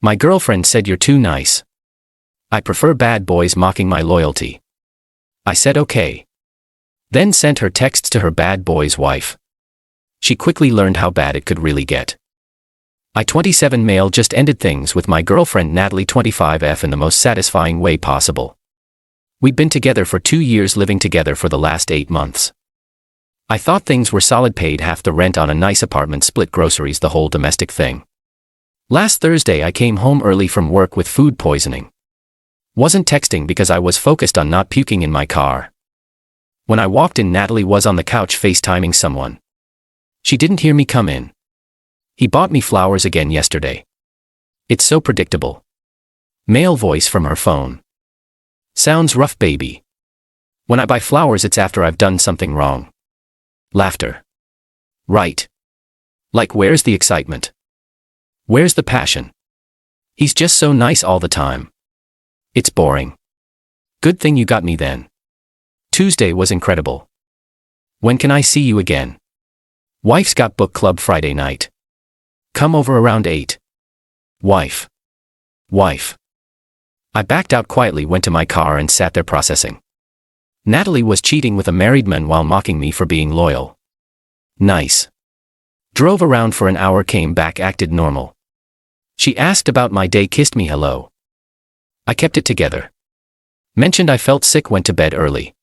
My girlfriend said you're too nice. I prefer bad boys mocking my loyalty. I said okay. Then sent her texts to her bad boy's wife. She quickly learned how bad it could really get. I 27 male just ended things with my girlfriend Natalie 25F in the most satisfying way possible. We'd been together for 2 years, living together for the last 8 months. I thought things were solid, paid half the rent on a nice apartment, split groceries, the whole domestic thing. Last Thursday I came home early from work with food poisoning. Wasn't texting because I was focused on not puking in my car. When I walked in, Natalie was on the couch FaceTiming someone. She didn't hear me come in. He bought me flowers again yesterday. It's so predictable. Male voice from her phone. Sounds rough, baby. When I buy flowers, it's after I've done something wrong. Laughter. Right. Like, where's the excitement? Where's the passion? He's just so nice all the time. It's boring. Good thing you got me then. Tuesday was incredible. When can I see you again? Wife's got book club Friday night. Come over around 8. Wife. I backed out quietly, went to my car and sat there processing. Natalie was cheating with a married man while mocking me for being loyal. Nice. Drove around for an hour, came back, acted normal. She asked about my day, kissed me hello. I kept it together. Mentioned I felt sick, went to bed early.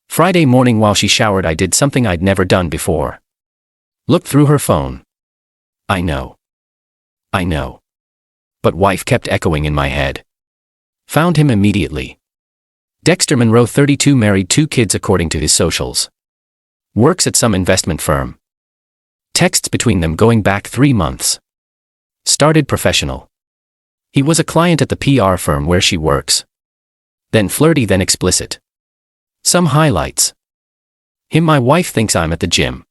Friday morning while she showered, I did something I'd never done before. Looked through her phone. I know. But wife kept echoing in my head. Found him immediately. Dexter Monroe, 32, married, 2 kids according to his socials. Works at some investment firm. Texts between them going back 3 months. Started professional. He was a client at the PR firm where she works. Then flirty, then explicit. Some highlights. Him, my wife thinks I'm at the gym.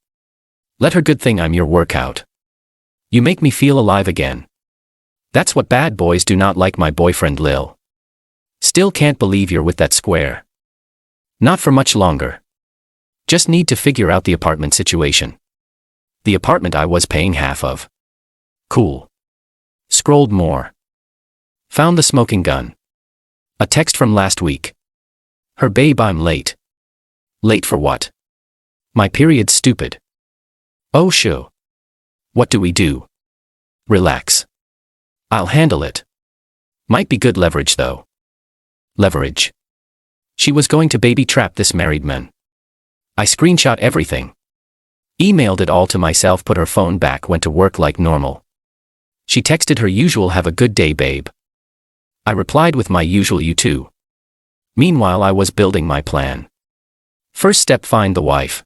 Let her, good thing I'm your workout. You make me feel alive again. That's what bad boys do not like, my boyfriend Lil. Still can't believe you're with that square. Not for much longer. Just need to figure out the apartment situation. The apartment I was paying half of. Cool. Scrolled more. Found the smoking gun. A text from last week. Her, babe, I'm late. Late for what? My period's, stupid. Oh shoo. What do we do? Relax. I'll handle it. Might be good leverage though. Leverage. She was going to baby trap this married man. I screenshot everything. Emailed it all to myself, put her phone back, went to work like normal. She texted her usual, have a good day, babe. I replied with my usual, you too. Meanwhile I was building my plan. First step, find the wife.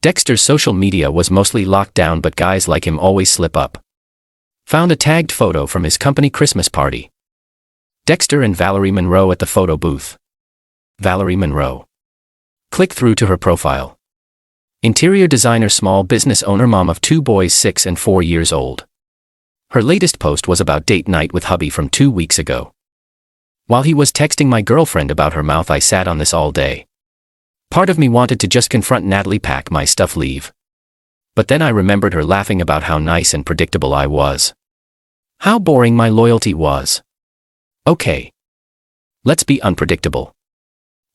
Dexter's social media was mostly locked down, but guys like him always slip up. Found a tagged photo from his company Christmas party. Dexter and Valerie Monroe at the photo booth. Valerie Monroe. Click through to her profile. Interior designer, small business owner, mom of 2 boys 6 and 4 years old. Her latest post was about date night with hubby from 2 weeks ago. While he was texting my girlfriend about her mouth, I sat on this all day. Part of me wanted to just confront Natalie, pack my stuff, leave. But then I remembered her laughing about how nice and predictable I was. How boring my loyalty was. Okay. Let's be unpredictable.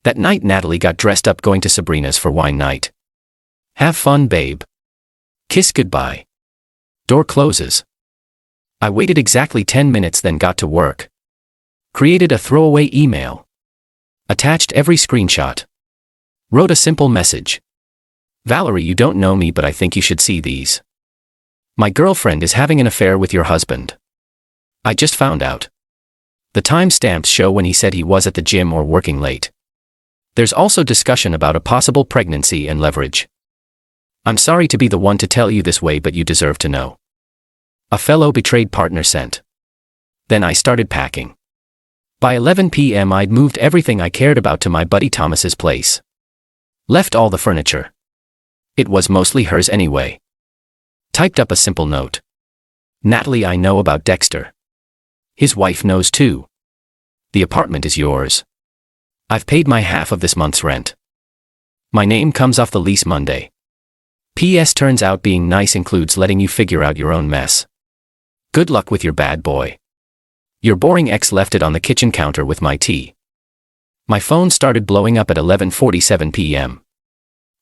That night Natalie got dressed up, going to Sabrina's for wine night. Have fun, babe. Kiss goodbye. Door closes. I waited exactly 10 minutes, then got to work. Created a throwaway email. Attached every screenshot. Wrote a simple message. Valerie, you don't know me, but I think you should see these. My girlfriend is having an affair with your husband. I just found out. The timestamps show when he said he was at the gym or working late. There's also discussion about a possible pregnancy and leverage. I'm sorry to be the one to tell you this way, but you deserve to know. A fellow betrayed partner sent. Then I started packing. By 11 p.m. I'd moved everything I cared about to my buddy Thomas's place. Left all the furniture. It was mostly hers anyway. Typed up a simple note. Natalie, I know about Dexter. His wife knows too. The apartment is yours. I've paid my half of this month's rent. My name comes off the lease Monday. P.S. Turns out being nice includes letting you figure out your own mess. Good luck with your bad boy. Your boring ex left it on the kitchen counter with my tea. My phone started blowing up at 11:47 p.m.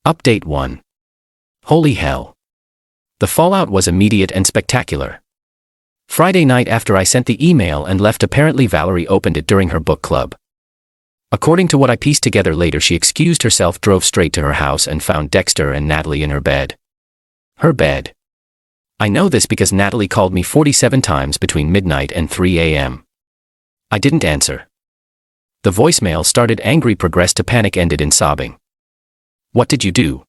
Update 1. Holy hell. The fallout was immediate and spectacular. Friday night after I sent the email and left, apparently Valerie opened it during her book club. According to what I pieced together later, she excused herself, drove straight to her house, and found Dexter and Natalie in her bed. Her bed. I know this because Natalie called me 47 times between midnight and 3 a.m. I didn't answer. The voicemail started angry, progressed to panic, ended in sobbing. What did you do?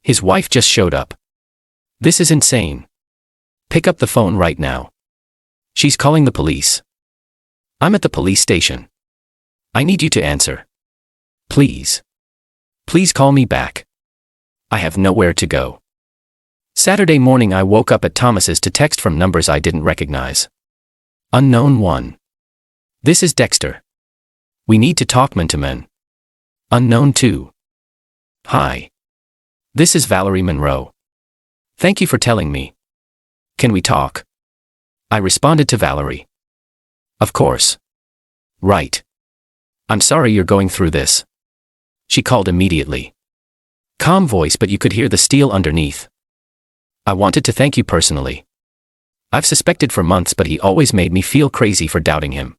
His wife just showed up. This is insane. Pick up the phone right now. She's calling the police. I'm at the police station. I need you to answer. Please. Please call me back. I have nowhere to go. Saturday morning I woke up at Thomas's to text from numbers I didn't recognize. Unknown 1. This is Dexter. We need to talk man to man. Unknown 2. Hi. This is Valerie Monroe. Thank you for telling me. Can we talk? I responded to Valerie. Of course. Right. I'm sorry you're going through this. She called immediately. Calm voice, but you could hear the steel underneath. I wanted to thank you personally. I've suspected for months, but he always made me feel crazy for doubting him.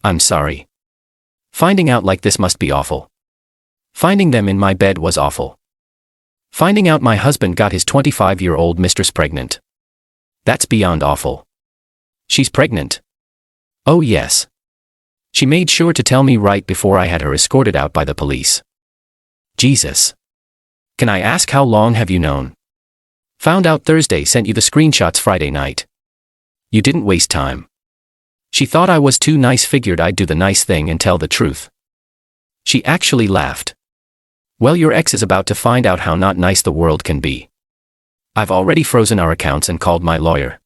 I'm sorry. Finding out like this must be awful. Finding them in my bed was awful. Finding out my husband got his 25-year-old mistress pregnant. That's beyond awful. She's pregnant. Oh yes. She made sure to tell me right before I had her escorted out by the police. Jesus. Can I ask how long have you known? Found out Thursday, sent you the screenshots Friday night. You didn't waste time. She thought I was too nice, figured I'd do the nice thing and tell the truth. She actually laughed. Well, your ex is about to find out how not nice the world can be. I've already frozen our accounts and called my lawyer.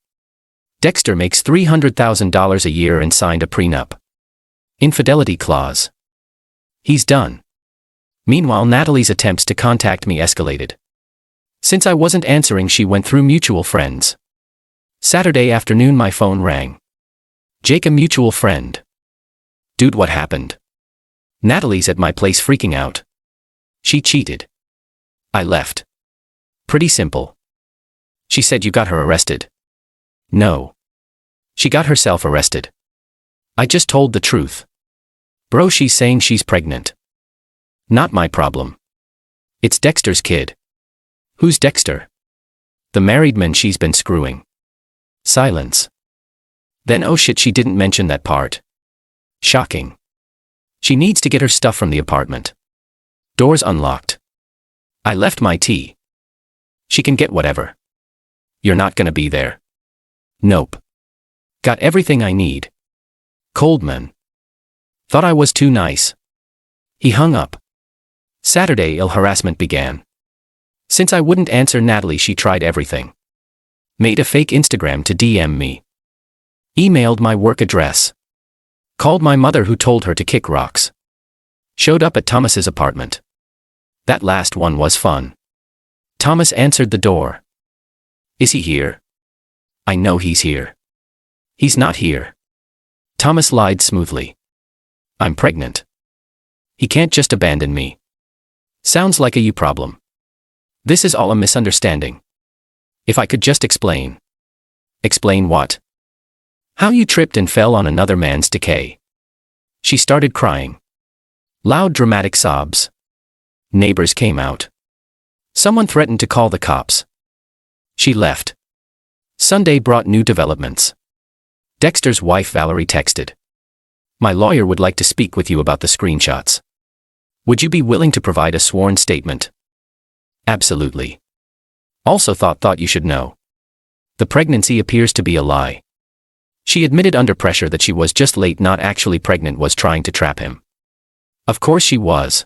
Dexter makes $300,000 a year and signed a prenup. Infidelity clause. He's done. Meanwhile, Natalie's attempts to contact me escalated. Since I wasn't answering, she went through mutual friends. Saturday afternoon my phone rang. Jake, a mutual friend. Dude, what happened? Natalie's at my place freaking out. She cheated. I left. Pretty simple. She said you got her arrested. No. She got herself arrested. I just told the truth. Bro, she's saying she's pregnant. Not my problem. It's Dexter's kid. Who's Dexter? The married man she's been screwing. Silence. Then oh shit, she didn't mention that part. Shocking. She needs to get her stuff from the apartment. Doors unlocked. I left my tea. She can get whatever. You're not gonna be there. Nope. Got everything I need. Coldman. Thought I was too nice. He hung up. Saturday, ill harassment began. Since I wouldn't answer Natalie, she tried everything. Made a fake Instagram to DM me. Emailed my work address. Called my mother, who told her to kick rocks. Showed up at Thomas's apartment. That last one was fun. Thomas answered the door. Is he here? I know he's here. He's not here. Thomas lied smoothly. I'm pregnant. He can't just abandon me. Sounds like a you problem. This is all a misunderstanding. If I could just explain. Explain what? How you tripped and fell on another man's decay. She started crying. Loud dramatic sobs. Neighbors came out. Someone threatened to call the cops. She left. Sunday brought new developments. Dexter's wife Valerie texted. My lawyer would like to speak with you about the screenshots. Would you be willing to provide a sworn statement? Absolutely. Also thought you should know. The pregnancy appears to be a lie. She admitted under pressure that she was just late, not actually pregnant, was trying to trap him. Of course she was.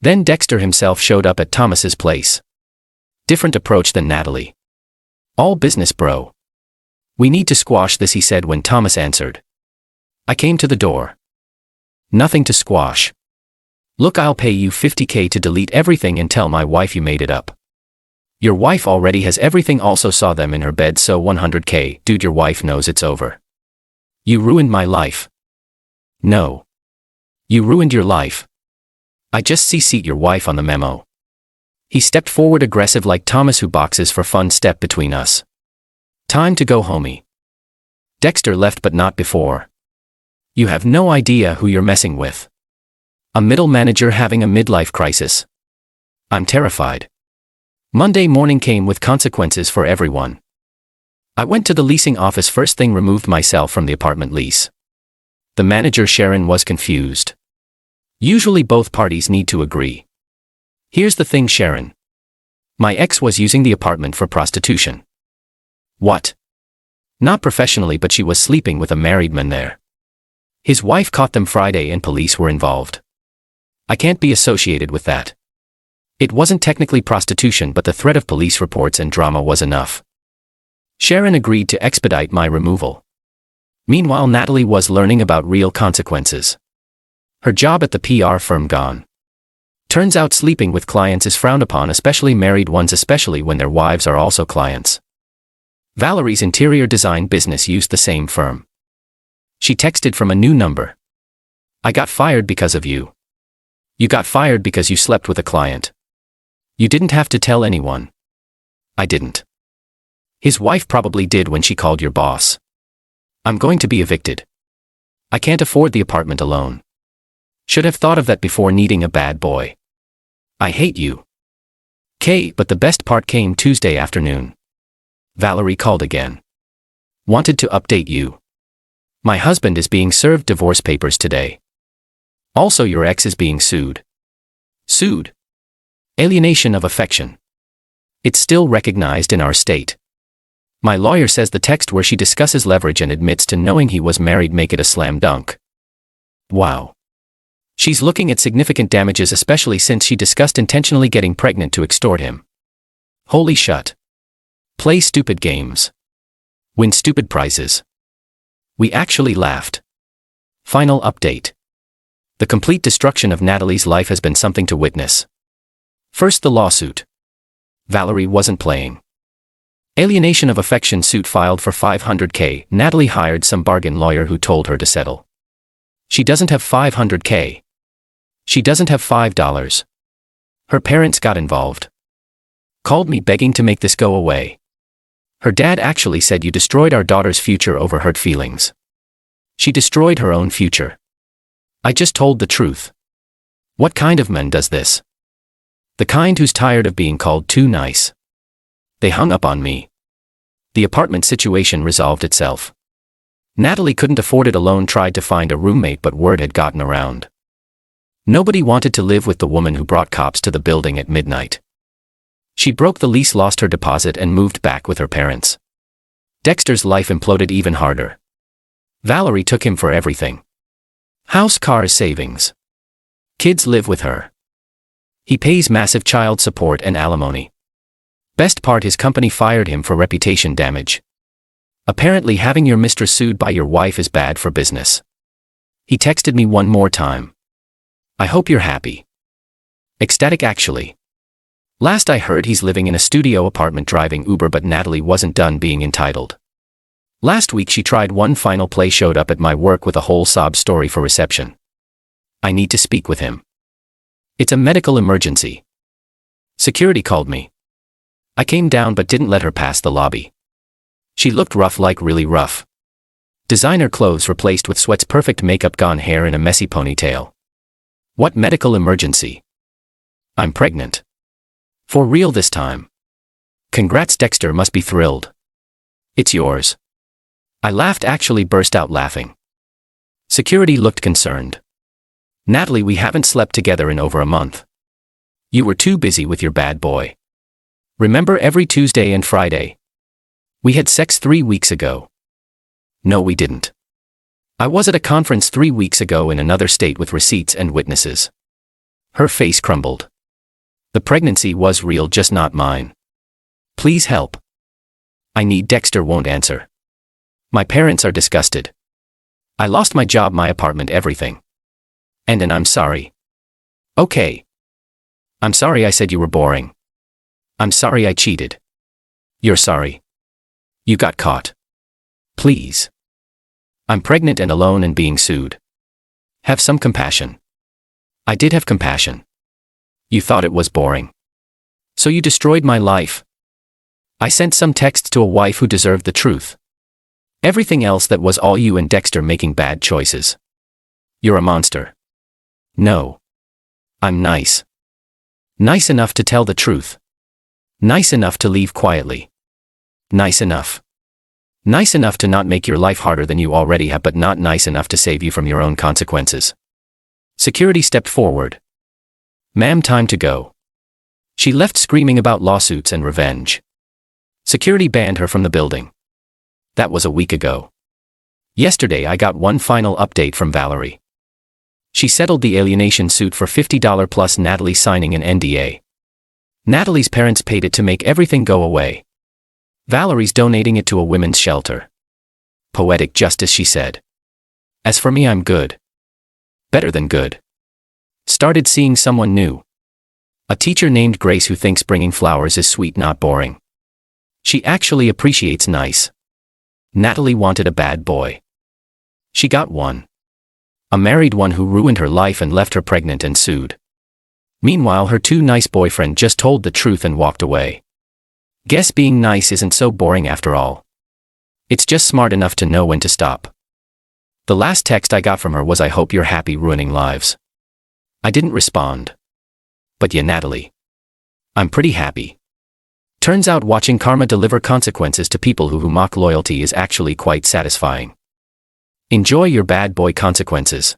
Then Dexter himself showed up at Thomas's place. Different approach than Natalie. All business, bro. We need to squash this, he said when Thomas answered. I came to the door. Nothing to squash. Look, I'll pay you $50K to delete everything and tell my wife you made it up. Your wife already has everything, also saw them in her bed, so $100K. Dude, your wife knows it's over. You ruined my life. No. You ruined your life. I just CC'd your wife on the memo. He stepped forward aggressive like Thomas who boxes for fun. Step between us. Time to go, homie. Dexter left but not before. You have no idea who you're messing with. A middle manager having a midlife crisis. I'm terrified. Monday morning came with consequences for everyone. I went to the leasing office first thing, removed myself from the apartment lease. The manager Sharon was confused. Usually both parties need to agree. Here's the thing, Sharon. My ex was using the apartment for prostitution. What? Not professionally, but she was sleeping with a married man there. His wife caught them Friday and police were involved. I can't be associated with that. It wasn't technically prostitution, but the threat of police reports and drama was enough. Sharon agreed to expedite my removal. Meanwhile, Natalie was learning about real consequences. Her job at the PR firm gone. Turns out sleeping with clients is frowned upon, especially married ones, especially when their wives are also clients. Valerie's interior design business used the same firm. She texted from a new number. I got fired because of you. You got fired because you slept with a client. You didn't have to tell anyone. I didn't. His wife probably did when she called your boss. I'm going to be evicted. I can't afford the apartment alone. Should have thought of that before needing a bad boy. I hate you. But the best part came Tuesday afternoon. Valerie called again. Wanted to update you. My husband is being served divorce papers today. Also, your ex is being sued. Sued? Alienation of affection. It's still recognized in our state. My lawyer says the text where she discusses leverage and admits to knowing he was married make it a slam dunk. Wow. She's looking at significant damages, especially since she discussed intentionally getting pregnant to extort him. Holy shut. Play stupid games. Win stupid prizes. We actually laughed. Final update. The complete destruction of Natalie's life has been something to witness. First, the lawsuit. Valerie wasn't playing. Alienation of affection suit filed for $500K. Natalie hired some bargain lawyer who told her to settle. She doesn't have $500K. She doesn't have $5. Her parents got involved. Called me begging to make this go away. Her dad actually said, you destroyed our daughter's future over hurt feelings. She destroyed her own future. I just told the truth. What kind of man does this? The kind who's tired of being called too nice. They hung up on me. The apartment situation resolved itself. Natalie couldn't afford it alone, tried to find a roommate, but word had gotten around. Nobody wanted to live with the woman who brought cops to the building at midnight. She broke the lease, lost her deposit, and moved back with her parents. Dexter's life imploded even harder. Valerie took him for everything. House, cars, savings. Kids live with her. He pays massive child support and alimony. Best part, his company fired him for reputation damage. Apparently having your mistress sued by your wife is bad for business. He texted me one more time. I hope you're happy. Ecstatic actually. Last I heard, he's living in a studio apartment driving Uber, but Natalie wasn't done being entitled. Last week she tried one final play, showed up at my work with a whole sob story for reception. I need to speak with him. It's a medical emergency. Security called me. I came down but didn't let her pass the lobby. She looked rough, like really rough. Designer clothes replaced with sweats, perfect makeup gone, hair in a messy ponytail. What medical emergency? I'm pregnant. For real this time. Congrats, Dexter must be thrilled. It's yours. I laughed, actually burst out laughing. Security looked concerned. Natalie, we haven't slept together in over a month. You were too busy with your bad boy. Remember every Tuesday and Friday? We had sex 3 weeks ago. No, we didn't. I was at a conference 3 weeks ago in another state with receipts and witnesses. Her face crumbled. The pregnancy was real, just not mine. Please help. I need. Dexter won't answer. My parents are disgusted. I lost my job, my apartment, everything. And I'm sorry. Okay. I'm sorry I said you were boring. I'm sorry I cheated. You're sorry. You got caught. Please. I'm pregnant and alone and being sued. Have some compassion. I did have compassion. You thought it was boring. So you destroyed my life. I sent some texts to a wife who deserved the truth. Everything else that was all you and Dexter making bad choices. You're a monster. No. I'm nice. Nice enough to tell the truth. Nice enough to leave quietly. Nice enough. Nice enough to not make your life harder than you already have, but not nice enough to save you from your own consequences. Security stepped forward. Ma'am, time to go. She left screaming about lawsuits and revenge. Security banned her from the building. That was a week ago. Yesterday I got one final update from Valerie. She settled the alienation suit for $50 plus Natalie signing an NDA. Natalie's parents paid it to make everything go away. Valerie's donating it to a women's shelter. Poetic justice, she said. As for me, I'm good. Better than good. Started seeing someone new. A teacher named Grace who thinks bringing flowers is sweet, not boring. She actually appreciates nice. Natalie wanted a bad boy. She got one. A married one who ruined her life and left her pregnant and sued. Meanwhile, her too nice boyfriend just told the truth and walked away. Guess being nice isn't so boring after all. It's just smart enough to know when to stop. The last text I got from her was, "I hope you're happy ruining lives." I didn't respond. But yeah, Natalie. I'm pretty happy. Turns out watching karma deliver consequences to people who mock loyalty is actually quite satisfying. Enjoy your bad boy consequences.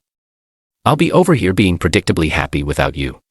I'll be over here being predictably happy without you.